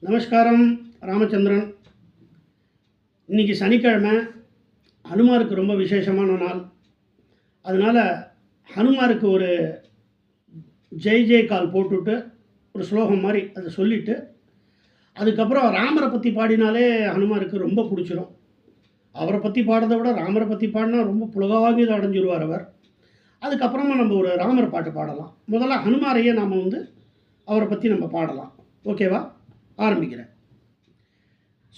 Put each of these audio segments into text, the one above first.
நமஸ்காரம் ராமச்சந்திரன். இன்றைக்கி சனிக்கிழமை, ஹனுமாருக்கு ரொம்ப விசேஷமான நாள். அதனால் ஹனுமாருக்கு ஒரு ஜெய் ஜெய் கால் போட்டுவிட்டு ஒரு ஸ்லோகம் மாதிரி அதை சொல்லிவிட்டு அதுக்கப்புறம் ராமரை பற்றி பாடினாலே ஹனுமாருக்கு ரொம்ப பிடிச்சிரும். அவரை பற்றி பாடுறதை விட ராமரை பற்றி பாடினா ரொம்ப புலகாங்கிதம் அடைஞ்சிருவார் அவர். அதுக்கப்புறமா நம்ம ஒரு ராமர் பாட்டு பாடலாம். முதல்ல ஹனுமாரையே நாம் அவரை பற்றி நம்ம பாடலாம். ஓகேவா? ஆரம்பிக்கிறேன்.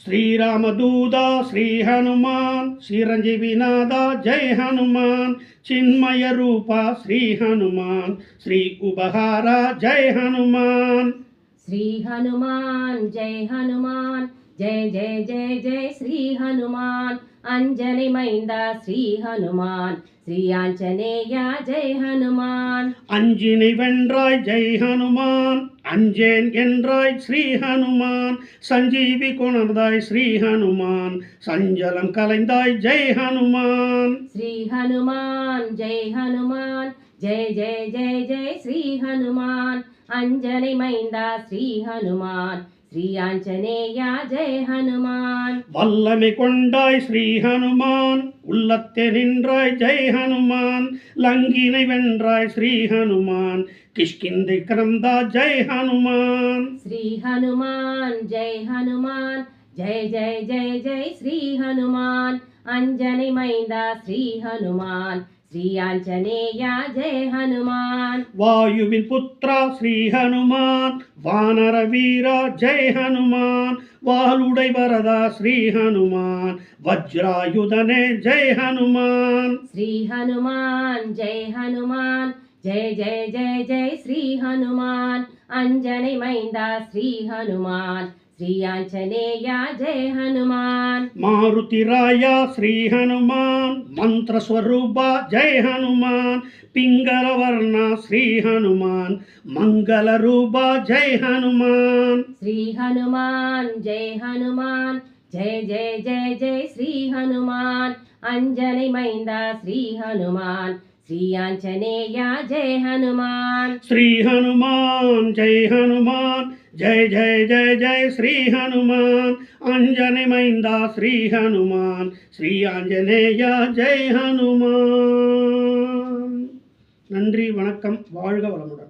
ஸ்ரீராமதூதா ஸ்ரீ ஹனுமான், ஸ்ரீரஞ்சீவிநாதா ஜெய் ஹனுமான், சின்மய ரூபா ஸ்ரீ ஹனுமான், ஸ்ரீ உபகாரா ஜெய் ஹனுமான். श्री हनुमान जय हनुमान, जय जय जय जय श्री हनुमान. अंजनी मैंदा श्री हनुमान, श्री आंजनेया जय हनुमान. அஞ்சினை வென்றாய் ஜெய் ஹனுமான், அஞ்சேன் என்றாய் ஸ்ரீ ஹனுமான், சஞ்சீவி கொணர்ந்தாய் ஸ்ரீ ஹனுமான், சஞ்சலம் கலைந்தாய் ஜெய் ஹனுமான். श्री हनुमान जय हनुमान, जय जय जय जय श्री हनुमान. अंजनी मैंदा श्री हनुमान, श्री आंजनेया जय हनुमान. வல்லமை கொண்டாய் ஸ்ரீ ஹனுமான், உள்ளத்தே நின்றாய் ஜெய் ஹனுமான், லங்கினை வென்றாய் ஸ்ரீ ஹனுமான், கிஷ்கிந்தை கிரந்தா ஜெய் ஹனுமான். श्री हनुमान जय हनुमान, जय जय जय जय श्री हनुमान. अंजनी मैंदा श्री हनुमान, श्री आंजनेया जय हनुमान. வாயுவின் புத்ரா ஸ்ரீ ஹனுமான், வானர வீரா ஜெய் ஹனுமான், வாளுடை வரதா ஸ்ரீ ஹனுமான், வஜ்ராயுதனே ஜெய் ஹனுமான். श्री हनुमान जय हनुमान, जय जय जय जय श्री हनुमान. अंजनी मैंदा श्री हनुमान, श्री आंजनेया जय हनुमान. मारुति राया श्री हनुमान, मंत्र स्वरूपा जय हनुमान, पिंगल वर्णा श्री हनुमान, मंगल रूपा जय हनुमान. श्री हनुमान जय हनुमान, जय जय जय जय श्री हनुमान. अंजनी मैंदा श्री हनुमान, श्री आंजनेया जय हनुमान. श्री हनुमान जय हनुमान, जय जय जय जय श्री हनुमान, अंजनी मैंदा श्री हनुमान, श्री आंजनेया जय हनुमान. நன்றி, வணக்கம், வாழ்க வளமுடன்.